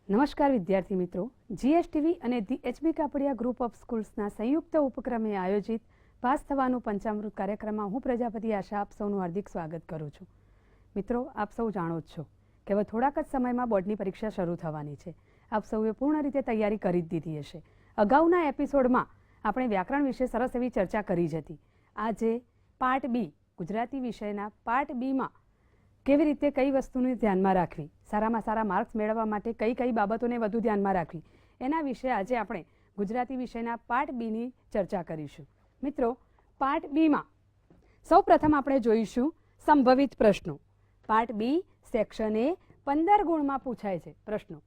નમસ્કાર વિદ્યાર્થી મિત્રો, જીએસટીવી અને the HB Kapadia group of સ્કૂલ્સના સંયુક્ત ઉપક્રમે આયોજિત પાસ થવાનું પંચામૃત કાર્યક્રમમાં હું પ્રજાપતિ આશા આપ સૌનું હાર્દિક સ્વાગત કરું છું. મિત્રો, આપ સૌ જાણો જ છો કે હવે થોડાક જ સમયમાં બોર્ડની પરીક્ષા શરૂ થવાની છે. આપ સૌએ પૂર્ણ રીતે તૈયારી કરી જ દીધી હશે. અગાઉના એપિસોડમાં આપણે વ્યાકરણ વિશે સરસ એવી ચર્ચા કરી જ હતી. આજે પાર્ટ બી, ગુજરાતી વિષયના પાર્ટ બીમાં કેવી રીતે કઈ વસ્તુને ધ્યાનમાં રાખવી, સારામાં સારા માર્ક્સ મેળવવા માટે કઈ કઈ બાબતોને વધુ ધ્યાનમાં રાખવી, એના વિશે આજે આપણે ગુજરાતી વિષયના પાર્ટ બીની ચર્ચા કરીશું. મિત્રો, પાર્ટ બીમાં સૌ પ્રથમ આપણે જોઈશું સંભવિત પ્રશ્નો. પાર્ટ બી સેક્શન એ 15 ગુણમાં પૂછાય છે પ્રશ્નો.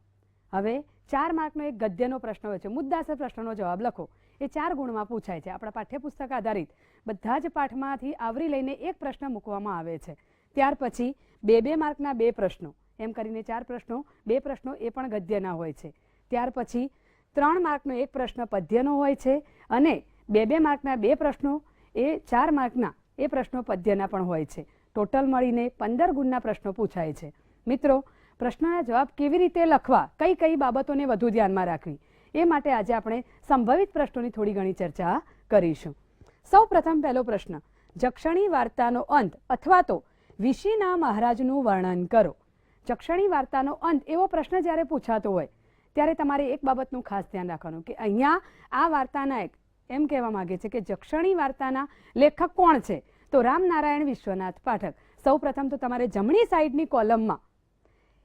હવે 4 માર્કનો એક ગદ્યનો પ્રશ્ન હોય છે, મુદ્દાસર પ્રશ્નનો જવાબ લખો. એ 4 ગુણમાં પૂછાય છે. આપણા પાઠ્યપુસ્તક આધારિત બધા જ પાઠમાંથી આવરી લઈને એક પ્રશ્ન મૂકવામાં આવે છે. ત્યાર પછી 2 માર્કના 2 પ્રશ્નો, એમ કરીને 4 પ્રશ્નો, 2 પ્રશ્નો એ પણ ગદ્યના હોય છે. ત્યાર પછી 3 માર્કનો એક પ્રશ્ન પદ્યનો હોય છે અને 2 માર્કના 2 પ્રશ્નો એ 4 માર્કના એ પ્રશ્નો પદ્યના પણ હોય છે. ટોટલ મળીને 15 ગુણના પ્રશ્નો પૂછાય છે. મિત્રો, પ્રશ્નના જવાબ કેવી રીતે લખવા, કઈ કઈ બાબતોને વધુ ધ્યાનમાં રાખવી, એ માટે આજે આપણે સંભવિત પ્રશ્નોની થોડી ઘણી ચર્ચા કરીશું. સૌ પ્રથમ પહેલો પ્રશ્ન, જક્ષણી વાર્તાનો અંત અથવા તો વિશીના મહારાજનું વર્ણન કરો. જક્ષણી વાર્તાનો અંત એવો પ્રશ્ન જ્યારે પૂછાતો હોય ત્યારે તમારે એક બાબતનું ખાસ ધ્યાન રાખવાનું કે અહીંયા આ વાર્તાના એમ કહેવા માંગે છે કે જક્ષણી વાર્તાના લેખક કોણ છે, તો રામનારાયણ વિશ્વનાથ પાઠક. સૌ પ્રથમ તો તમારે જમણી સાઈડની કોલમમાં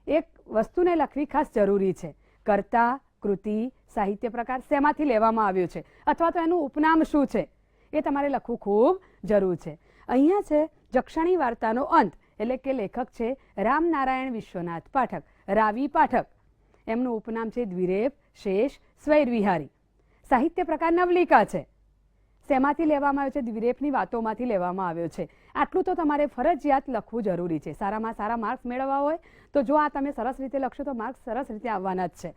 એક વસ્તુને લખવી ખાસ જરૂરી છે. કર્તા, કૃતિ, સાહિત્ય પ્રકાર શેમાંથી લેવામાં આવ્યો છે અથવા તો એનું ઉપનામ શું છે એ તમારે લખવું ખૂબ જરૂર છે. અહીંયા છે જક્ષણી વાર્તાનો અંત, એટલે કે લેખક છે રામનારાયણ વિશ્વનાથ પાઠક, રાવી પાઠક. એમનું ઉપનામ છે દ્વિરેફ, શેષ, સ્વૈર વિહારી. સાહિત્ય પ્રકાર નવલિકા છે. શેમાંથી લેવામાં આવ્યો છે? દ્વિરેફની વાતોમાંથી લેવામાં આવ્યો છે. આટલું તો તમારે ફરજિયાત લખવું જરૂરી છે. સારામાં સારા માર્ક્સ મેળવવા હોય તો જો આ તમે સરસ રીતે લખશો તો માર્ક્સ સરસ રીતે આવવાના જ છે.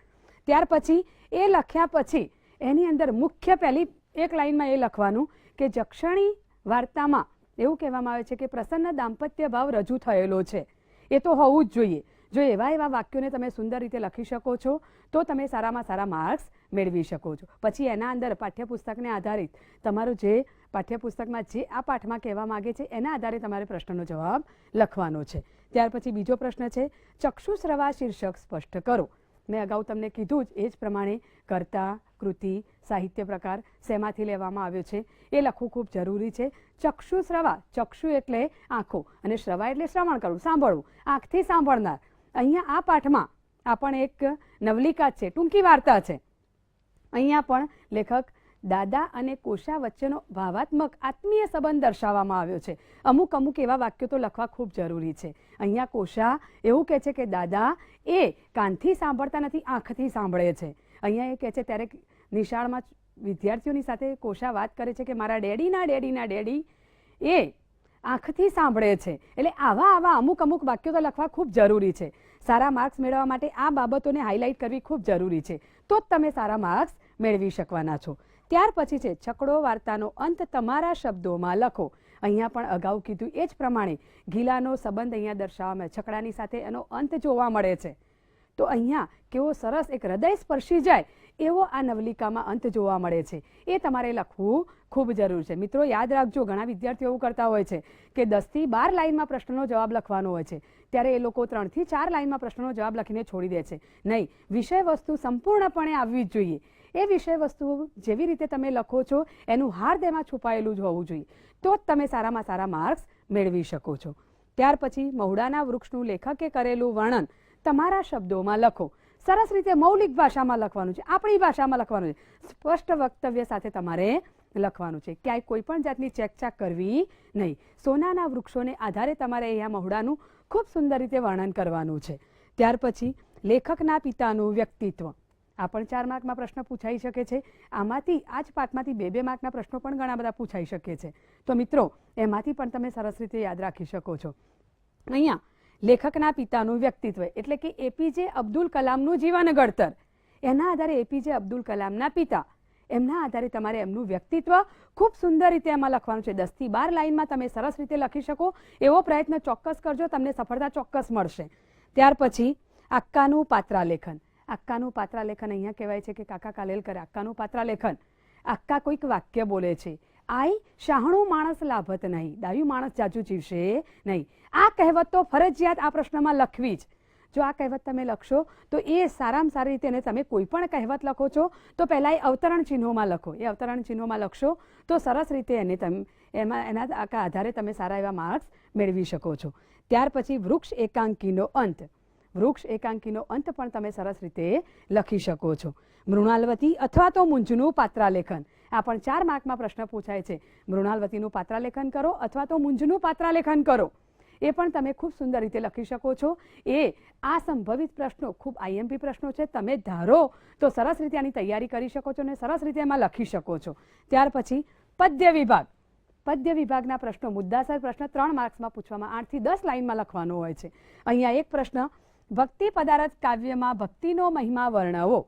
ત્યાર પછી એ લખ્યા પછી એની અંદર મુખ્ય પહેલી એક લાઈનમાં એ લખવાનું કે જક્ષણી વાર્તામાં એવું કહેવામાં આવે છે કે પ્રસન્ન દાંપત્ય ભાવ રજૂ થયેલો છે. એ તો હોવું જ જોઈએ. જો એવા વાક્યોને તમે સુંદર રીતે લખી શકો છો તો તમે સારામાં સારા માર્ક્સ મેળવી શકો છો. પછી એના અંદર પાઠ્યપુસ્તકને આધારિત તમારું જે પાઠ્યપુસ્તકમાં જે આ પાઠમાં કહેવા માગે છે એના આધારે તમારે પ્રશ્નનો જવાબ લખવાનો છે. ત્યાર પછી બીજો પ્રશ્ન છે ચક્ષુશ્રવા શીર્ષક સ્પષ્ટ કરો. મેં અગાઉ તમને કીધું જ એ જ પ્રમાણે કર્તા, કૃતિ, સાહિત્ય પ્રકાર શેમાંથી લેવામાં આવ્યો છે એ લખવું ખૂબ જરૂરી છે. ચક્ષુશ્રવા, ચક્ષુ એટલે આંખો અને શ્રવા એટલે શ્રવણ કરવું, સાંભળવું, આંખથી સાંભળનાર. અહીંયા આ પાઠમાં આ પણ એક નવલિકા છે, ટૂંકી વાર્તા છે. અહીંયા પણ લેખક દાદા અને કોશા વચ્ચેનો ભાવાત્મક આત્મીય સંબંધ દર્શાવવામાં આવ્યો છે. અમુક એવા વાક્યો તો લખવા ખૂબ જરૂરી છે. અહીંયા કોશા એવું કહે છે કે દાદા એ કાનથી સાંભળતા નથી, આંખથી સાંભળે છે. અહીંયા એ કહે છે ત્યારે નિશાળમાં વિદ્યાર્થીઓની સાથે કોશા વાત કરે છે કે મારા ડેડીના ડેડી એ આંખથી સાંભળે છે. એટલે આવા અમુક વાક્યો તો લખવા ખૂબ જરૂરી છે. સારા માર્ક્સ મેળવવા માટે આ બાબતોને હાઇલાઇટ કરવી ખૂબ જરૂરી છે, તો જ તમે સારા માર્ક્સ મેળવી શકવાના છો. ત્યાર પછી છે છકડો વાર્તાનો અંત તમારા શબ્દોમાં લખો. અહીંયા પણ અગાઉ કીધું એ જ પ્રમાણે ગીલાનો સંબંધ અહીંયા દર્શાવવામાં, છકડાની સાથે એનો અંત જોવા મળે છે. તો અહીંયા કેવો સરસ એક હૃદય સ્પર્શી જાય એવો આ નવલિકામાં અંત જોવા મળે છે. એ તમારે લખવું ખૂબ જરૂર છે. મિત્રો, યાદ રાખજો, ઘણા વિદ્યાર્થીઓ એવું કરતા હોય છે કે 10 થી 12 લાઇનમાં પ્રશ્નનો જવાબ લખવાનો હોય છે, ત્યારે એ લોકો 3 થી 4 લાઇનમાં પ્રશ્નનો જવાબ લખીને છોડી દે છે. નહીં, વિષય વસ્તુ સંપૂર્ણપણે આવવી જ જોઈએ. એ વિષય વસ્તુ જેવી રીતે તમે લખો છો એનું હાર્દ એમાં છુપાયેલું જ હોવું જોઈએ, તો જ તમે સારામાં સારા માર્ક્સ મેળવી શકો છો. ત્યાર પછી મહુડાના વૃક્ષનું લેખકે કરેલું વર્ણન તમારા શબ્દોમાં લખો. સરસ રીતે મૌલિક ભાષામાં લખવાનું છે, આપણી ભાષામાં લખવાનું છે, સ્પષ્ટ વક્તવ્ય સાથે તમારે લખવાનું છે. ક્યાંય કોઈ પણ જાતની ચેકચાક કરવી નહીં. સોનાના વૃક્ષોને આધારે તમારે અહીંયા મહુડાનું ખૂબ સુંદર રીતે વર્ણન કરવાનું છે. ત્યાર પછી લેખકના પિતાનું વ્યક્તિત્વ. આ પણ 4 માર્કમાં પ્રશ્ન પૂછાઈ શકે છે. આમાંથી આ જ પાઠમાંથી 2 માર્કના પ્રશ્નો પણ ઘણા બધા પૂછાઈ શકે છે. તો મિત્રો, એમાંથી પણ તમે સરસ રીતે યાદ રાખી શકો છો. અહીંયા લેખકના પિતાનું વ્યક્તિત્વ એટલે કે એપીજે અબ્દુલ કલામનું જીવન ઘડતર. એના આધારે એપીજે અબ્દુલ કલામના પિતા, એમના આધારે તમારે એમનું વ્યક્તિત્વ ખૂબ સુંદર રીતે એમાં લખવાનું છે. 10 થી 12 લાઇનમાં તમે સરસ રીતે લખી શકો એવો પ્રયત્ન ચોક્કસ કરજો, તમને સફળતા ચોક્કસ મળશે. ત્યાર પછી આક્કાનું પાત્રાલેખન. આક્કાનું પાત્રાલેખન અહીંયા કહેવાય છે કે કાકા કાલેલકર આક્કાનું પાત્રાલેખન. આક્કા કોઈક વાક્ય બોલે છે, આઈ શાહણું માણસ લાભત નહીં, ડાયું માણસ જાજુ જીવશે નહીં. આ કહેવત તો ફરજિયાત આ પ્રશ્નમાં લખવી જ. જો આ કહેવત તમે લખશો તો એ સારામાં સારી રીતે, અને તમે કોઈ પણ કહેવત લખો છો તો પહેલાં એ અવતરણ ચિહ્નોમાં લખો. એ અવતરણ ચિહ્નોમાં લખશો તો સરસ રીતે એને તમે એના આધારે તમે સારા એવા માર્ક્સ મેળવી શકો છો. ત્યાર પછી વૃક્ષ એકાંકીનો અંત. વૃક્ષ એકાંકીનો અંત પણ તમે સરસ રીતે લખી શકો છો. મૃણાલવતી અથવા તો મુંજનું પાત્રાલેખન. આ પણ 4 માર્કમાં પ્રશ્ન પૂછાય છે. મૃણાલવતીનું પાત્રાલેખન કરો અથવા તો મુંજનું પાત્રાલેખન કરો. એ પણ તમે ખૂબ સુંદર રીતે લખી શકો છો. આ સંભવિત પ્રશ્નો ખૂબ આઈએમપી પ્રશ્નો છે. તમે ધારો તો સરસ રીતે આની તૈયારી કરી શકો છો અને સરસ રીતે એમાં લખી શકો છો. ત્યાર પછી પદ્ય વિભાગ. પદ્ય વિભાગના પ્રશ્નો મુદ્દાસર પ્રશ્ન 3 માર્ક્સમાં પૂછવામાં 8 થી 10 લાઇનમાં લખવાનો હોય છે. અહીંયા એક પ્રશ્ન, ભક્તિ પદાર્થ કાવ્યમાં ભક્તિનો મહિમા વર્ણવો.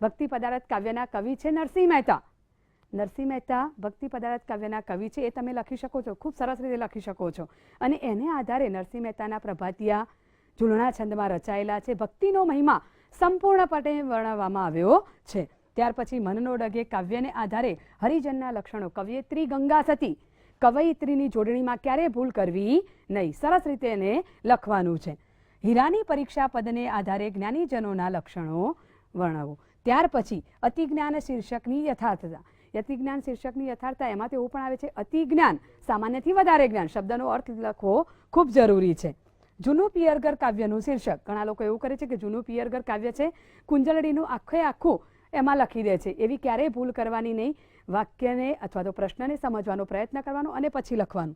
ભક્તિ પદાર્થ કાવ્યના કવિ છે નરસિંહ મહેતા. નરસિંહ મહેતા ભક્તિ પદાર્થ કાવ્યના કવિ છે. એ તમે લખી શકો છો, ખૂબ સરસ રીતે લખી શકો છો. અને એને આધારે નરસિંહ મહેતાના પ્રભાતિયા ઝૂલણા છંદમાં રચાયેલા છે. ભક્તિનો મહિમા સંપૂર્ણપણે વર્ણવવામાં આવ્યો છે. ત્યાર પછી મનનો ડગે કાવ્યને આધારે હરિજનના લક્ષણો. કવયિત્રી ગંગા સતી. કવયિત્રીની જોડણીમાં ક્યારેય ભૂલ કરવી નહીં. સરસ રીતે એને લખવાનું છે. હીરાની પરીક્ષા પદને આધારે જ્ઞાનીજનોના લક્ષણો વર્ણવો. ત્યાર પછી અતિજ્ઞાન શીર્ષકની યથાર્થતા. અતિજ્ઞાન શીર્ષકની યથાર્થતા એમાં તો એવું પણ આવે છે, અતિજ્ઞાન સામાન્યથી વધારે જ્ઞાન. શબ્દનો અર્થ લખવો ખૂબ જરૂરી છે. જૂનું પિયરગર કાવ્યનું શીર્ષક. ઘણા લોકો એવું કરે છે કે જૂનું પિયરગર કાવ્ય છે, કુંજલડીનું આખું એમાં લખી દે છે. એવી ક્યારેય ભૂલ કરવાની નહીં. વાક્યને અથવા તો પ્રશ્નને સમજવાનો પ્રયત્ન કરવાનો અને પછી લખવાનું.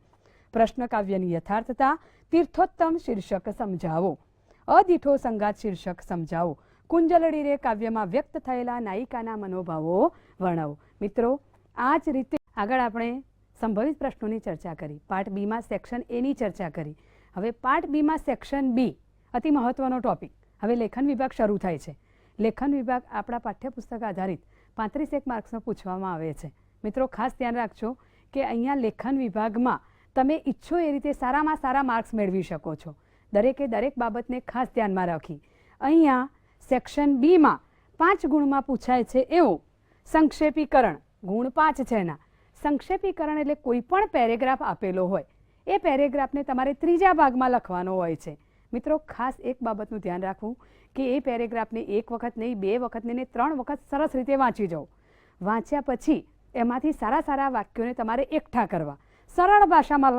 પ્રશ્ન કાવ્યની યથાર્થતા. તીર્થોત્તમ શીર્ષક સમજાવો. અદીઠો સંગાત શીર્ષક સમજાવો. કુંજલડી રે કાવ્યમાં વ્યક્ત થયેલા નાયિકાના મનોભાવો વર્ણવો. મિત્રો, આ જ રીતે આગળ આપણે સંભવિત પ્રશ્નોની ચર્ચા કરી. પાર્ટ બીમાં સેક્શન એની ચર્ચા કરી. હવે પાર્ટ બીમાં સેક્શન બી, અતિ મહત્વનો ટોપિક. હવે લેખન વિભાગ શરૂ થાય છે. લેખન વિભાગ આપણા પાઠ્યપુસ્તક આધારિત 35 માર્ક્સનો પૂછવામાં આવે છે. મિત્રો, ખાસ ધ્યાન રાખજો કે અહીંયા લેખન વિભાગમાં તમે ઈચ્છો એ રીતે સારામાં સારા માર્ક્સ મેળવી શકો છો. દરેકે દરેક બાબતને ખાસ ધ્યાનમાં રાખી. અહીંયા સેક્શન બીમાં 5 ગુણમાં પૂછાય છે એવું સંક્ષેપીકરણ. ગુણ 5 છે એના. સંક્ષેપીકરણ એટલે કોઈ પણ પેરેગ્રાફ આપેલો હોય, એ પેરેગ્રાફને તમારે 3જા ભાગમાં લખવાનો હોય છે. મિત્રો, ખાસ એક બાબતનું ધ્યાન રાખવું કે એ પેરેગ્રાફને 1 વખત નહીં, 2 વખત નહીં, 3 વખત સરસ રીતે વાંચી જાઓ. વાંચ્યા પછી એમાંથી સારા સારા વાક્યોને તમારે એકઠા કરવા. સરળ ભાષામાં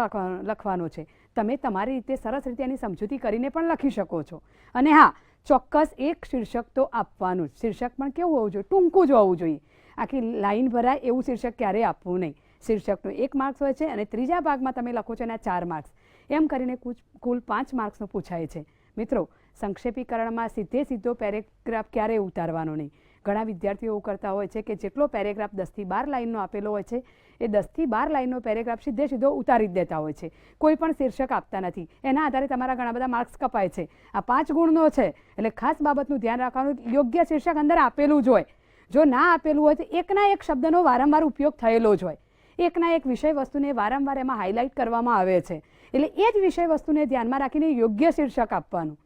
લખવાનો છે. તમે તમારી રીતે સરસ રીતે એની સમજૂતી કરીને પણ લખી શકો છો. અને હા, ચોક્કસ એક શીર્ષક તો આપવાનું જ. શીર્ષક પણ કેવું હોવું જોઈએ? ટૂંકું જ હોવું જોઈએ. આખી લાઈન ભરાય એવું શીર્ષક ક્યારેય આપવું નહીં. શીર્ષકનો 1 માર્ક્સ હોય છે અને 3જા ભાગમાં તમે લખો છો એના 4 માર્ક્સ. એમ કરીને કુલ 5 માર્ક્સનો પૂછાય છે. મિત્રો, સંક્ષેપીકરણમાં સીધો પેરેગ્રાફ ક્યારેય ઉતારવાનો નહીં. ઘણા વિદ્યાર્થીઓ એવું કરતા હોય છે કે જેટલો પેરેગ્રાફ 10 થી 12 લાઇનનો આપેલો હોય છે એ 10 થી 12 લાઇનનો પેરેગ્રાફ સીધો ઉતારી જ દેતા હોય છે. કોઈ પણ શીર્ષક આપતા નથી. એના આધારે તમારા ઘણા બધા માર્ક્સ કપાય છે. આ 5 ગુણનો છે એટલે ખાસ બાબતનું ધ્યાન રાખવાનું. યોગ્ય શીર્ષક અંદર આપેલું જ હોય. જો ના આપેલું હોય તો એકના એક શબ્દનો વારંવાર ઉપયોગ થયેલો જ હોય. એકના એક વિષય વસ્તુને વારંવાર એમાં હાઇલાઇટ કરવામાં આવે છે. એટલે એ જ વિષય વસ્તુને ધ્યાનમાં રાખીને યોગ્ય શીર્ષક આપવાનું.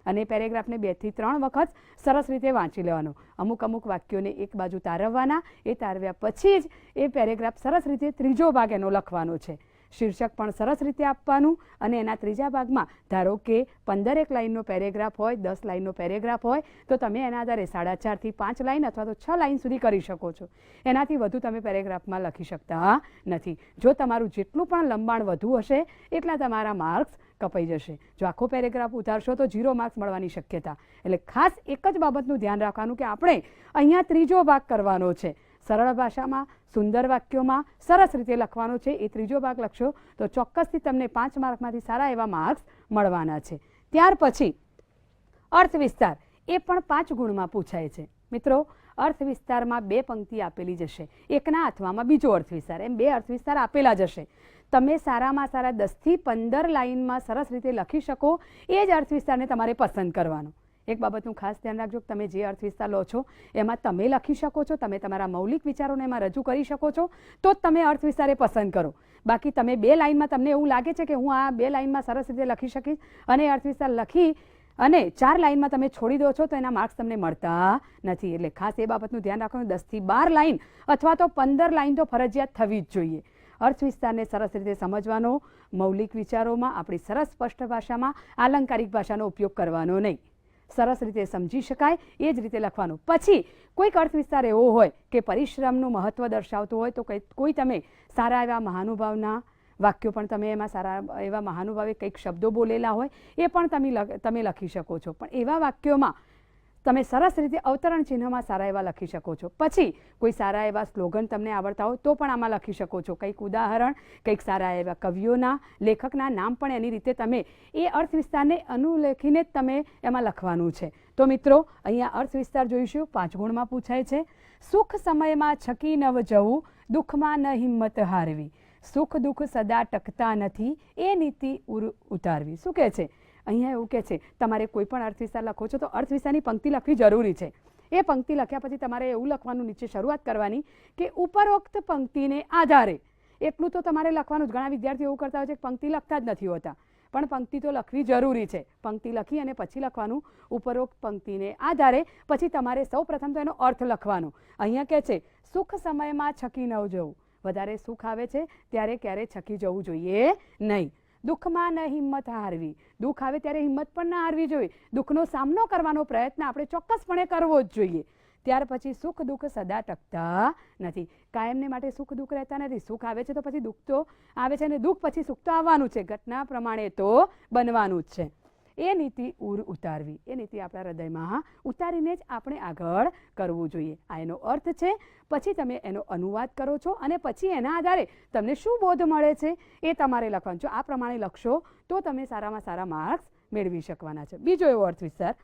અને પેરેગ્રાફને 2 થી 3 વખત સરસ રીતે વાંચી લેવાનો. અમુક વાક્યોને એક બાજુ તારવવાના. એ તારવ્યા પછી જ એ પેરેગ્રાફ સરસ રીતે 3જો ભાગ એનો લખવાનો છે. શીર્ષક પણ સરસ રીતે આપવાનું. અને એના 3જા ભાગમાં ધારો કે 15 લાઇનનો પેરેગ્રાફ હોય, 10 લાઇનનો પેરેગ્રાફ હોય તો તમે એના આધારે 4.5 થી 5 લાઇન અથવા તો 6 લાઇન સુધી કરી શકો છો. એનાથી વધુ તમે પેરેગ્રાફમાં લખી શકતા નથી. જો તમારું જેટલું પણ લંબાણ વધુ હશે એટલા તમારા માર્ક્સ કપાઈ જશે. જો આખો પેરેગ્રાફ ઉતારશો તો 0 માર્ક્સ મળવાની શક્યતા. એટલે ખાસ એક જ બાબતનું ધ્યાન રાખવાનું કે આપણે અહીંયા 3જો ભાગ કરવાનો છે. સરળ ભાષામાં, સુંદર વાક્યોમાં સરસ રીતે લખવાનો છે. એ 3જો ભાગ લખશો તો ચોક્કસથી તમને 5 માર્કમાંથી સારા એવા માર્ક્સ મળવાના છે. ત્યાર પછી અર્થ વિસ્તાર. એ પણ 5 ગુણમાં પૂછાય છે. મિત્રો, અર્થ વિસ્તારમાં 2 પંક્તિ આપેલી જશે. એકના અથવામાં બીજો અર્થ વિસ્તાર. એમ 2 અર્થ વિસ્તાર આપેલા જશે. તમે સારામાં સારા 10 થી 15 લાઇનમાં સરસ રીતે લખી શકો એ જ અર્થ વિસ્તારને તમારે પસંદ કરવાનો. એક બાબતનું ખાસ ધ્યાન રાખજો કે તમે જે અર્થ વિસ્તાર લો છો એમાં તમે લખી શકો છો, તમે તમારા મૌલિક વિચારોને એમાં રજૂ કરી શકો છો તો જ તમે અર્થ વિસ્તારે પસંદ કરો. બાકી તમે 2 લાઇનમાં તમને એવું લાગે છે કે હું આ 2 લાઇનમાં સરસ રીતે લખી શકીશ અને અર્થ વિસ્તાર લખી અને 4 લાઇનમાં તમે છોડી દો છો તો એના માર્ક્સ તમને મળતા નથી. એટલે ખાસ એ બાબતનું ધ્યાન રાખવાનું, 10 થી 12 લાઇન અથવા તો 15 લાઇન તો ફરજિયાત થવી જ જોઈએ. અર્થ વિસ્તારને સરસ રીતે સમજવાનો, મૌલિક વિચારોમાં આપણી સરસ સ્પષ્ટ ભાષામાં આલંકારિક ભાષાનો ઉપયોગ કરવાનો નહીં. સરસ રીતે સમજી શકાય એ જ રીતે લખવાનું. પછી કોઈક અર્થ વિસ્તાર એવો હોય કે પરિશ્રમનું મહત્વ દર્શાવતો હોય તો કોઈ તમે સારા એવા મહાનુભાવના વાક્યો પણ તમે એમાં સારા એવા મહાનુભાવે કંઈક શબ્દો બોલેલા હોય એ પણ તમે લખી શકો છો. પણ એવા વાક્યોમાં તમે સરસ રીતે અવતરણ ચિહ્નમાં સારા એવા લખી શકો છો. પછી કોઈ સારા એવા સ્લોગન તમને આવડતા હોય તો પણ આમાં લખી શકો છો. કંઈક ઉદાહરણ, કંઈક સારા એવા કવિઓના, લેખકના નામ પણ એની રીતે તમે એ અર્થ વિસ્તારને અનુલેખીને જ તમે એમાં લખવાનું છે. તો મિત્રો, અહીંયા અર્થ વિસ્તાર જોઈશું. 5 ગુણમાં પૂછાય છે. સુખ સમયમાં છકી નવ જવું, દુઃખમાં ન હિંમત હારવી. સુખ દુઃખ સદા ટકતા નથી, એ નીતિ ઉતારવી. શું કહે છે અહીંયા? એવું કહે છે તમારે કોઈ પણ અર્થ વિસ્તાર લખો છો તો અર્થ વિસ્તારની પંક્તિ લખવી જરૂરી છે. એ પંક્તિ લખ્યા પછી તમારે એવું લખવાનું, નીચે શરૂઆત કરવાની કે ઉપરોક્ત પંક્તિને આધારે. એટલું તો તમારે લખવાનું જ. ઘણા વિદ્યાર્થીઓ એવું કરતા હોય છે કે પંક્તિ લખતા જ નથી હોતા, પણ પંક્તિ તો લખવી જરૂરી છે. પંક્તિ લખી અને પછી લખવાનું ઉપરોક્ત પંક્તિને આધારે. પછી તમારે સૌ પ્રથમ તો એનો અર્થ લખવાનો. અહીંયા કહે છે સુખ સમયમાં છકી ન જવું. વધારે સુખ આવે છે ત્યારે ક્યારે છકી જવું જોઈએ નહીં. દુઃખમાં ન હિંમત હારવી. દુઃખ આવે ત્યારે હિંમત પણ ના હારવી જોઈએ. દુઃખનો સામનો કરવાનો પ્રયત્ન આપણે ચોક્કસપણે કરવો જ જોઈએ. ત્યાર પછી સુખ દુઃખ સદા ટકતા નથી. કાયમને માટે સુખ દુઃખ રહેતા નથી. સુખ આવે છે તો પછી દુઃખ તો આવે છે, અને દુઃખ પછી સુખ તો આવવાનું છે. ઘટના પ્રમાણે તો બનવાનું જ છે. એ નીતિ ઉતારવી. એ નીતિ આપણા હૃદયમાં ઉતારીને જ આપણે આગળ કરવું જોઈએ. આ એનો અર્થ છે. પછી તમે એનો અનુવાદ કરો છો અને પછી એના આધારે તમને શું બોધ મળે છે એ તમારે લખવાનું. જો આ પ્રમાણે લખશો તો તમે સારામાં સારા માર્ક્સ મેળવી શકવાના છે. બીજો એવો અર્થ વિસ્તાર,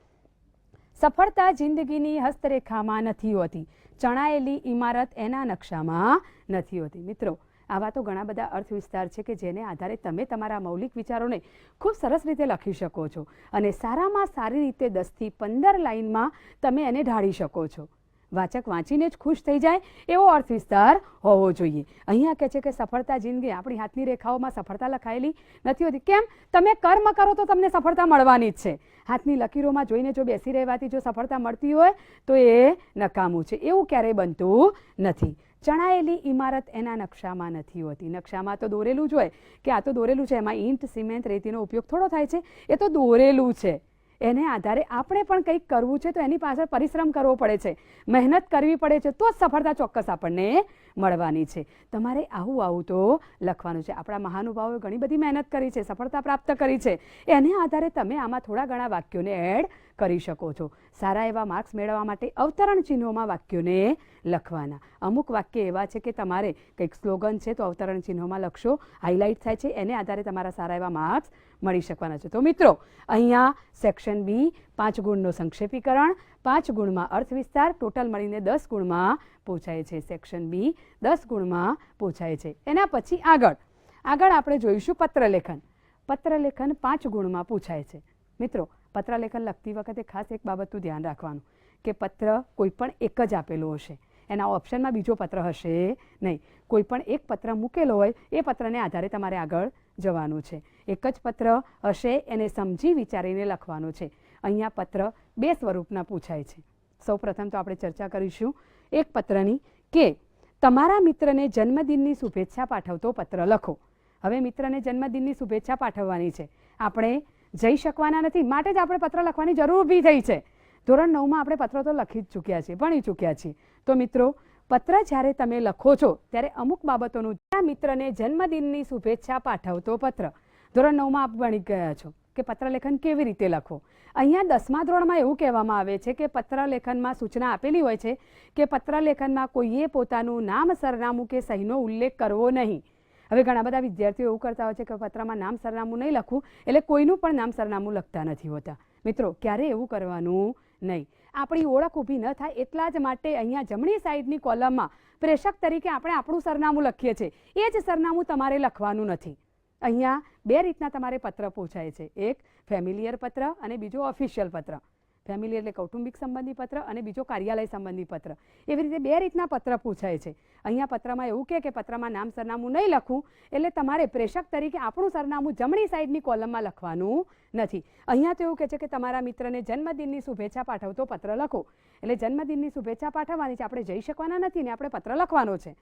સફળતા જિંદગીની હસ્તરેખામાં નથી હોતી, ચણાયેલી ઇમારત એના નકશામાં નથી હોતી. મિત્રો, આવા તો ઘણા બધા અર્થ વિસ્તાર છે કે જેને આધારે તમે તમારા મૌલિક વિચારોને ખૂબ સરસ રીતે લખી શકો છો અને સારામાં સારી રીતે 10 થી 15 લાઇનમાં તમે એને ઢાળી શકો છો. વાચક વાંચીને જ ખુશ થઈ જાય એવો અર્થ વિસ્તાર હોવો જોઈએ. અહીંયા કહે છે કે સફળતા જિંદગી, આપણી હાથની રેખાઓમાં સફળતા લખાયેલી નથી હોતી. કેમ? તમે કર્મ કરો તો તમને સફળતા મળવાની જ છે. હાથની લકીરોમાં જોઈને જો બેસી રહેવાથી જો સફળતા મળતી હોય તો એ નકામું છે. એવું ક્યારેય બનતું નથી. ચણાયેલી ઇમારત એના નકશામાં નથી હોતી. નકશામાં તો દોરેલું જ હોય કે આ તો દોરેલું છે, એમાં ઈંટ, સિમેન્ટ, રેતીનો ઉપયોગ થોડો થાય છે. એ તો દોરેલું છે. એને આધારે આપણે પણ કંઈક કરવું છે તો એની પાછળ પરિશ્રમ કરવો પડે છે, મહેનત કરવી પડે છે, તો જ સફળતા ચોક્કસ આપણને મળવાની છે. તમારે આવું તો લખવાનું છે. આપણા મહાનુભાવોએ ઘણી બધી મહેનત કરી છે, સફળતા પ્રાપ્ત કરી છે. એને આધારે તમે આમાં થોડા ઘણા વાક્યોને એડ કરી શકો છો. સારા એવા માર્ક્સ મેળવવા માટે અવતરણ ચિહ્નોમાં વાક્યોને લખવાના. અમુક વાક્ય એવા છે કે તમારે કંઈક સ્લોગન છે તો અવતરણ ચિહ્નોમાં લખશો, હાઇલાઇટ થાય છે. એને આધારે તમારા સારા એવા માર્ક્સ મળી શકવાના છે. તો મિત્રો, અહીંયા સેક્શન બી 5 ગુણનો સંક્ષેપીકરણ, 5 ગુણમાં અર્થ વિસ્તાર, ટોટલ મળીને 10 ગુણમાં પૂછાય છે. સેક્શન બી 10 ગુણમાં પૂછાય છે. એના પછી આગળ આપણે જોઈશું પત્રલેખન. પત્રલેખન 5 ગુણમાં પૂછાય છે. મિત્રો, પત્રલેખન લખતી વખતે ખાસ એક બાબતનું ધ્યાન રાખવાનું કે પત્ર કોઈ પણ એક જ આપેલો હશે, એના ઓપ્શનમાં બીજો પત્ર હશે નહીં. કોઈ પણ એક પત્ર મૂકેલો હોય એ પત્રને આધારે તમારે આગળ જવાનું છે. એક જ પત્ર હશે, એને સમજી વિચારીને લખવાનો છે. અહીંયા પત્ર 2 સ્વરૂપના પૂછાય છે. સૌપ્રથમ તો આપણે ચર્ચા કરીશું એક પત્રની કે તમારા મિત્રને જન્મદિનની શુભેચ્છા પાઠવતો પત્ર લખો. હવે મિત્રને જન્મદિનની શુભેચ્છા પાઠવવાની છે. આપણે જઈ શકવાના નથી, માટે જ આપણે પત્ર લખવાની જરૂર ઊભી થઈ છે. ધોરણ 9માં આપણે પત્ર તો લખી જ ચૂક્યા છીએ, ભણી ચૂક્યા છીએ. તો મિત્રો, પત્ર જ્યારે તમે લખો છો ત્યારે અમુક બાબતોનું, મિત્રને જન્મદિનની શુભેચ્છા પાઠવતો પત્ર, ધોરણ 9માં આપ ભણી ગયા છો કે પત્રલેખન કેવી રીતે લખો. અહીંયા 10મા ધોરણમાં એવું કહેવામાં આવે છે કે પત્રલેખનમાં સૂચના આપેલી હોય છે કે પત્રલેખનમાં કોઈએ પોતાનું નામ, સરનામું કે સહીનો ઉલ્લેખ કરવો નહીં. હવે ઘણા બધા વિદ્યાર્થીઓ એવું કરતા હોય છે કે પત્રમાં નામ સરનામું નહીં લખવું એટલે કોઈનું પણ નામ સરનામું લખતા નથી હોતા. મિત્રો, ક્યારે એવું કરવાનું નહીં. આપણી ઓળખ ઊભી ન થાય એટલા જ માટે અહીંયા જમણી સાઈડની કોલમમાં પ્રેષક તરીકે આપણે આપણું સરનામું લખીએ છીએ. એ જ સરનામું તમારે લખવાનું નથી. અહીંયા 2 રીતના તમારે પત્ર પૂછાય છે. એક ફેમિલિયર પત્ર અને બીજો ઓફિશિયલ પત્ર. ફેમિલી એટલે કૌટુંબિક સંબંધી પત્ર અને બીજો કાર્યાલય સંબંધી પત્ર. એવી રીતે 2 રીતના પત્ર પૂછાય છે. અહીંયા પત્રમાં એવું કે પત્રમાં નામ સરનામું નહીં લખવું, એટલે તમારે પ્રેષક તરીકે આપણું સરનામું જમણી સાઈડની કોલમમાં લખવાનું નથી. અહીંયા તો એવું કહે છે કે તમારા મિત્રને જન્મદિનની શુભેચ્છા પાઠવતો પત્ર લખો. એટલે જન્મદિનની શુભેચ્છા પાઠવવાની છે, આપણે જઈ શકવાના નથી ને આપણે પત્ર લખવાનો છે.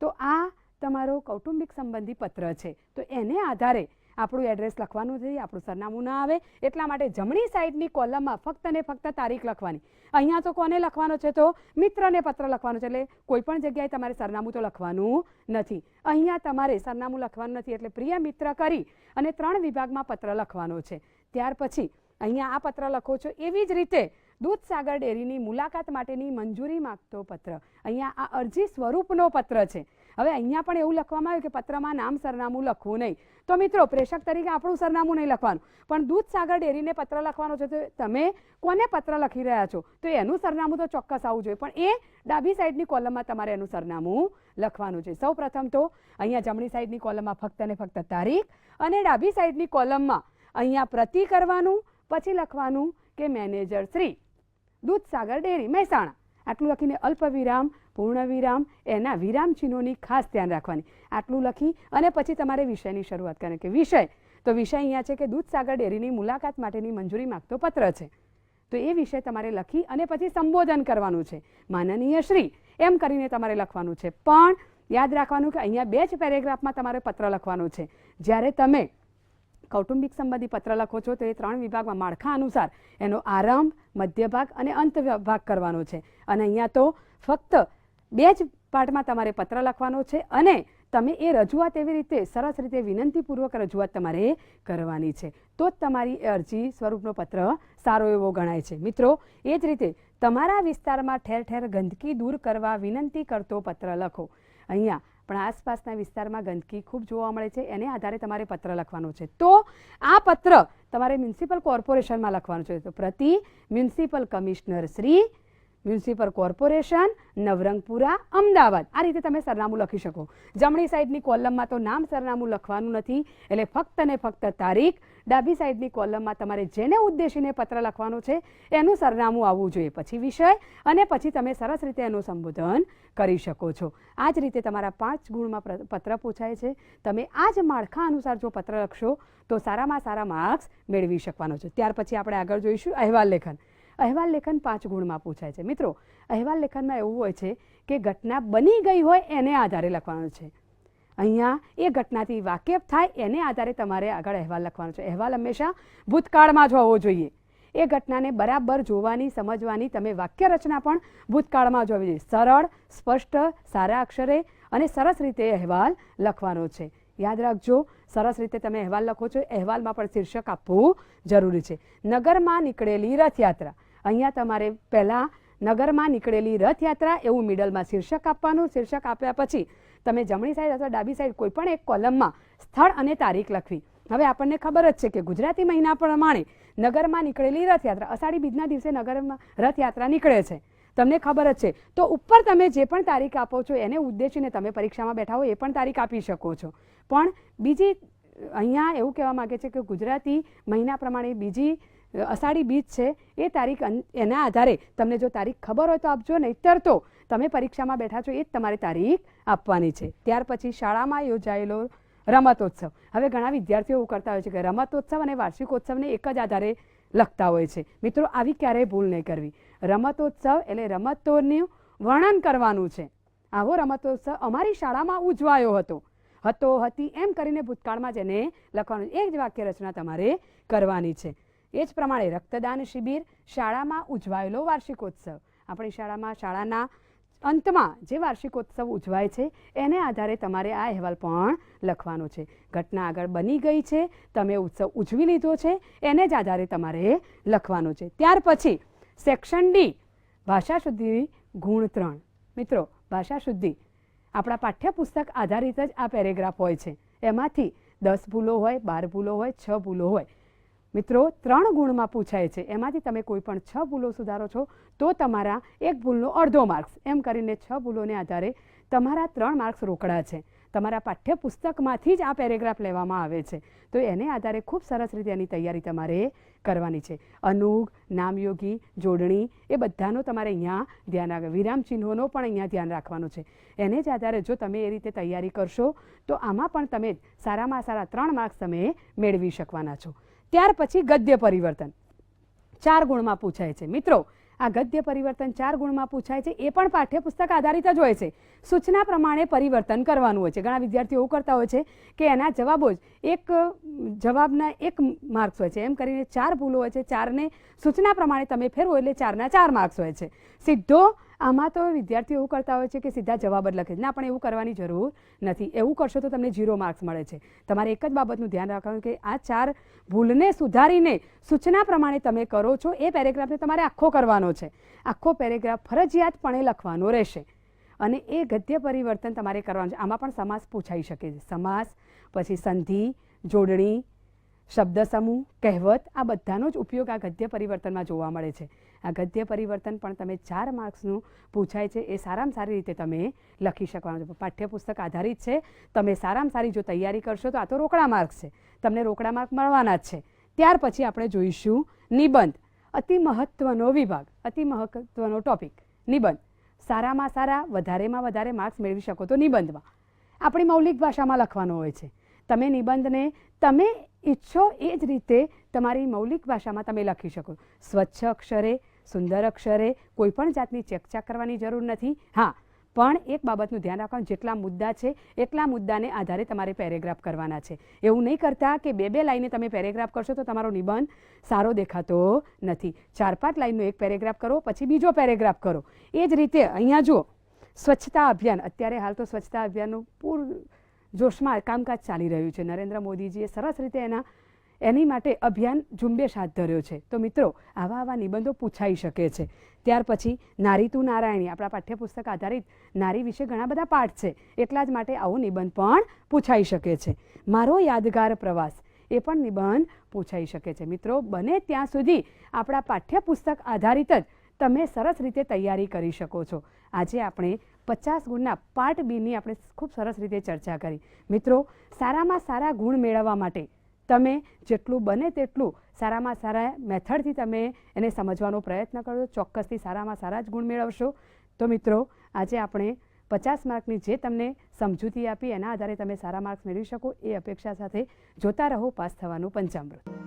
તો આ તમારો કૌટુંબિક સંબંધી પત્ર છે. તો એને આધારે આપણું એડ્રેસ લખવાનું છે, આપણું સરનામું ના આવે એટલા માટે જમણી સાઈડની કોલમમાં ફક્ત ને ફક્ત તારીખ લખવાની. અહીંયા તો કોને લખવાનો છે? તો મિત્રને પત્ર લખવાનો છે. એટલે કોઈ પણ જગ્યાએ તમારે સરનામું તો લખવાનું નથી. અહીંયા તમારે સરનામું લખવાનું નથી, એટલે પ્રિય મિત્ર કરી અને 3 વિભાગમાં પત્ર લખવાનો છે. ત્યાર પછી અહીંયા આ પત્ર લખો છો. એવી જ રીતે દૂધસાગર ડેરીની મુલાકાત માટેની મંજૂરી માંગતો પત્ર. અહીંયા આ અરજી સ્વરૂપનો પત્ર છે. હવે અહીંયા પણ એવું લખવામાં આવ્યું કે પત્રમાં નામ સરનામું લખવું નહીં. તો મિત્રો, પ્રેષક તરીકે આપણું સરનામું નહીં લખવાનું, પણ દૂધસાગર ડેરીને પત્ર લખવાનો છે. તો તમે કોને પત્ર લખી રહ્યા છો તો એનું સરનામું તો ચોક્કસ આવવું જોઈએ, પણ એ ડાબી સાઈડની કોલમમાં તમારે એનું સરનામું લખવાનું છે. સૌ પ્રથમ તો અહીંયા જમણી સાઈડની કોલમમાં ફક્ત ને ફક્ત તારીખ અને ડાબી સાઈડની કોલમમાં અહીંયા પ્રતિ કરવાનું, પછી લખવાનું કે મેનેજર શ્રી દૂધસાગર ડેરી મહેસાણા, આટલું લખીને અલ્પવિરામ, પૂર્ણ વિરામ, એના વિરામ ચિહ્નોની ખાસ ધ્યાન રાખવાની. આટલું લખી અને પછી તમારે વિષયની શરૂઆત કરવાની. કે વિષય, તો વિષય અહીંયા છે કે દૂધસાગર ડેરીની મુલાકાત માટેની મંજૂરી માંગતો પત્ર છે. તો એ વિષય તમારે લખી અને પછી સંબોધન કરવાનું છે, માનનીય શ્રી એમ કરીને તમારે લખવાનું છે. પણ યાદ રાખવાનું કે અહીંયા 2 જ પેરેગ્રાફમાં તમારે પત્ર લખવાનું છે. જ્યારે તમે કૌટુંબિક સંબંધી પત્ર લખો છો તો એ 3 વિભાગમાં માળખા અનુસાર એનો આરંભ, મધ્ય ભાગ અને અંત ભાગ કરવાનો છે. અને અહીંયા તો ફક્ત 2 જ પાર્ટમાં તમારે પત્ર લખવાનો છે અને તમે એ રજૂઆત એવી રીતે સરસ રીતે વિનંતીપૂર્વક રજૂઆત તમારે કરવાની છે. તો જ તમારી અરજી સ્વરૂપનો પત્ર સારો એવો ગણાય છે. મિત્રો, એ જ રીતે તમારા વિસ્તારમાં ઠેર ઠેર ગંદકી દૂર કરવા વિનંતી કરતો પત્ર લખો. અહીંયા પણ આસપાસના વિસ્તારમાં ગંદકી ખૂબ જોવા મળે છે, એને આધારે તમારે પત્ર લખવાનો છે. તો આ પત્ર તમારે મ્યુનિસિપલ કોર્પોરેશનમાં લખવાનું છે. તો પ્રતિ municipal commissioner Shri, municipal corporation, Navrangpura, Ahmedabad. આ રીતે તમે સરનામું લખી શકો. જમણી સાઈડની કોલમમાં તો નામ સરનામું લખવાનું નથી, એટલે ફક્ત ને ફક્ત તારીખ. ડાબી સાઈડની કોલમમાં તમારે જેને ઉદ્દેશીને પત્ર લખવાનો છે એનું સરનામું આવવું જોઈએ, પછી વિષય અને પછી તમે સરસ રીતે એનું સંબોધન કરી શકો છો. આ જ રીતે તમારા 5 ગુણમાં પત્ર પૂછાય છે. તમે આ જ માળખા અનુસાર જો પત્ર લખશો તો સારામાં સારા માર્ક્સ મેળવી શકવાનો છો. ત્યાર પછી આપણે આગળ જોઈશું અહેવાલ લેખન. અહેવાલ લેખન 5 ગુણમાં પૂછાય છે. મિત્રો, અહેવાલ લેખનમાં એવું હોય છે કે ઘટના બની ગઈ હોય એને આધારે લખવાનું છે. અહીંયા એ ઘટનાથી વાકેફ થાય એને આધારે તમારે આગળ અહેવાલ લખવાનો છે. અહેવાલ હંમેશા ભૂતકાળમાં જ હોવો જોઈએ. એ ઘટનાને બરાબર જોવાની, સમજવાની, તમે વાક્ય રચના પણ ભૂતકાળમાં જોવી જોઈએ. સરળ, સ્પષ્ટ, સારા અક્ષરે અને સરસ રીતે અહેવાલ લખવાનો છે. યાદ રાખજો, સરસ રીતે તમે અહેવાલ લખો છો, અહેવાલમાં પણ શીર્ષક આપવું જરૂરી છે. નગરમાં નીકળેલી રથયાત્રા. અહીંયા તમારે પહેલાં નગરમાં નીકળેલી રથયાત્રા એવું મિડલમાં શીર્ષક આપવાનું. શીર્ષક આપ્યા પછી તમે જમણી સાઈડ અથવા ડાબી સાઈડ કોઈ પણ એક કોલમમાં સ્થળ અને તારીખ લખવી. હવે આપણને ખબર જ છે કે ગુજરાતી મહિના પ્રમાણે નગરમાં નીકળેલી રથયાત્રા, અષાઢી બીજના દિવસે નગરમાં રથયાત્રા નીકળે છે, તમને ખબર જ છે. તો ઉપર તમે જે પણ તારીખ આપો છો એને ઉદ્દેશીને તમે પરીક્ષામાં બેઠા હો એ પણ તારીખ આપી શકો છો. પણ બીજી અહીંયા એવું કહેવા માગે છે કે ગુજરાતી મહિના પ્રમાણે બીજી અષાઢી બીજ છે એ તારીખ, એના આધારે તમને જો તારીખ ખબર હોય તો આપજો, નહીંતર તો તમે પરીક્ષામાં બેઠા છો એ જ તમારી તારીખ આપવાની છે. ત્યાર પછી શાળામાં યોજાયેલો રમતોત્સવ. હવે ઘણા વિદ્યાર્થીઓ એવું કરતા હોય છે કે રમતોત્સવ અને વાર્ષિકોત્સવને એક જ આધારે લખતા હોય છે. મિત્રો, આવી ક્યારેય ભૂલ નહીં કરવી. રમતોત્સવ એટલે રમતોનું વર્ણન કરવાનું છે. આવો રમતોત્સવ અમારી શાળામાં ઉજવાયો હતો, હતી એમ કરીને ભૂતકાળમાં જેને લખવાનું, એ જ વાક્ય રચના તમારે કરવાની છે. એ જ પ્રમાણે રક્તદાન શિબિર, શાળામાં ઉજવાયેલો વાર્ષિકોત્સવ. આપણી શાળામાં શાળાના અંતમાં જે વાર્ષિકોત્સવ ઉજવાય છે એને આધારે તમારે આ અહેવાલ પણ લખવાનો છે. ઘટના આગળ બની ગઈ છે, તમે ઉત્સવ ઉજવી લીધો છે, એને જ આધારે તમારે લખવાનો છે. ત્યાર પછી સેક્શન ડી, ભાષા શુદ્ધિ ગુણ 3. મિત્રો, ભાષા શુદ્ધિ આપણા પાઠ્યપુસ્તક આધારિત જ આ પેરેગ્રાફ હોય છે. એમાંથી 10 ભૂલો હોય, 12 ભૂલો હોય, 6 ભૂલો હોય. મિત્રો, 3 ગુણમાં પૂછાય છે. એમાંથી તમે કોઈ પણ 6 ભૂલો સુધારો છો તો તમારા 1 ભૂલનો અડધો માર્ક્સ, એમ કરીને 6 ભૂલોને આધારે તમારા 3 માર્ક્સ રોકડા છે. તમારા પાઠ્યપુસ્તકમાંથી જ આ પેરેગ્રાફ લેવામાં આવે છે. તો એને આધારે ખૂબ સરસ રીતે એની તૈયારી તમારે કરવાની છે. અનુગ, નામયોગી, જોડણી એ બધાનો તમારે અહીંયા ધ્યાન રાખવું. વિરામ ચિહ્નોનો પણ અહીંયા ધ્યાન રાખવાનું છે. એને જ આધારે જો તમે એ રીતે તૈયારી કરશો તો આમાં પણ તમે સારામાં સારા 3 માર્ક્સ તમે મેળવી શકવાના છો. ત્યાર પછી ગદ્ય પરિવર્તન 4 ગુણમાં પૂછાય છે. મિત્રો, આ ગદ્ય પરિવર્તન 4 ગુણમાં પૂછાય છે. એ પણ પાઠ્યપુસ્તક આધારિત જ હોય છે. સૂચના પ્રમાણે પરિવર્તન કરવાનું હોય છે. ઘણા વિદ્યાર્થીઓ એવું કરતા હોય છે કે એના જવાબો જ એક જવાબના 1 માર્ક્સ હોય છે. એમ કરીને 4 ભૂલો હોય છે. 4ને સૂચના પ્રમાણે તમે ફેરવો એટલે 4ના 4 માર્ક્સ હોય છે. સીધો આમાં તો વિદ્યાર્થીઓ એવું કરતા હોય છે કે સીધા જવાબ જ લખે છે. ના, પણ એવું કરવાની જરૂર નથી. એવું કરશો તો તમને 0 માર્ક્સ મળે છે. તમારે એક જ બાબતનું ધ્યાન રાખવાનું કે આ 4 ભૂલને સુધારીને સૂચના પ્રમાણે તમે કરો છો એ પેરેગ્રાફને તમારે આખો કરવાનો છે. આખો પેરેગ્રાફ ફરજિયાતપણે લખવાનો રહેશે. અને એ ગદ્ય પરિવર્તન તમારે કરવાનું છે. આમાં પણ સમાસ પૂછાઈ શકે છે. સમાસ, પછી સંધિ, જોડણી, શબ્દ સમૂહ, કહેવત, આ બધાનો જ ઉપયોગ આ ગદ્ય પરિવર્તનમાં જોવા મળે છે. આ ગદ્ય પરિવર્તન પણ તમે 4 માર્ક્સનું પૂછાય છે એ સારામાં સારી રીતે તમે લખી શકવાનું છે. પાઠ્યપુસ્તક આધારિત છે. તમે સારામાં સારી જો તૈયારી કરશો તો આ તો રોકડા માર્ક્સ છે. તમને રોકડા માર્ક મળવાના જ છે. ત્યાર પછી આપણે જોઈશું નિબંધ. અતિ મહત્વનો વિભાગ, અતિ મહત્વનો ટોપિક નિબંધ. સારામાં સારા, વધારેમાં વધારે માર્ક્સ મેળવી શકો તો નિબંધમાં આપણી મૌલિક ભાષામાં લખવાનો હોય છે. તમે નિબંધને તમે ઈચ્છો એ જ રીતે તમારી મૌલિક ભાષામાં તમે લખી શકો. સ્વચ્છ અક્ષરે, સુંદર અક્ષરે, કોઈ પણ જાતની ચેકચાક કરવાની જરૂર નથી. હા, પણ એક બાબતનું ધ્યાન રાખવાનું, જેટલા મુદ્દા છે એટલા મુદ્દાને આધારે તમારે પેરેગ્રાફ કરવાના છે. એવું નહીં કરતા કે 2 લાઈને તમે પેરેગ્રાફ કરશો તો તમારો નિબંધ સારો દેખાતો નથી. 4-5 લાઈનનો એક પેરેગ્રાફ કરો, પછી બીજો પેરેગ્રાફ કરો. એ જ રીતે અહીંયા જુઓ, સ્વચ્છતા અભિયાન. અત્યારે હાલ તો સ્વચ્છતા અભિયાનનું જોશમાં કામકાજ ચાલી રહ્યું છે. નરેન્દ્ર મોદીજીએ સરસ રીતે એની માટે અભિયાન ઝુંબેશ હાથ ધર્યો છે. તો મિત્રો, આવા નિબંધો પૂછાઈ શકે છે. ત્યાર પછી નારી તું નારાયણી. આપણા પાઠ્યપુસ્તક આધારિત નારી વિશે ઘણા બધા પાઠ છે. એટલા જ માટે આવો નિબંધ પણ પૂછાઈ શકે છે. મારો યાદગાર પ્રવાસ, એ પણ નિબંધ પૂછાઈ શકે છે. મિત્રો, બને ત્યાં સુધી આપણા પાઠ્યપુસ્તક આધારિત જ તમે સરસ રીતે તૈયારી કરી શકો છો. આજે આપણે 50 ગુણના પાર્ટ બીની આપણે ખૂબ સરસ રીતે ચર્ચા કરી. મિત્રો, સારામાં સારા ગુણ મેળવવા માટે તમે જેટલું બને તેટલું સારામાં સારા મેથડથી તમે એને સમજવાનો પ્રયત્ન કરજો. ચોક્કસથી સારામાં સારા જ ગુણ મેળવશો. તો મિત્રો, આજે આપણે 50 માર્કની જે તમને સમજૂતી આપી એના આધારે તમે સારા માર્ક્સ મેળવી શકો એ અપેક્ષા સાથે જોતા રહો પાસ થવાનું પંચામૃત.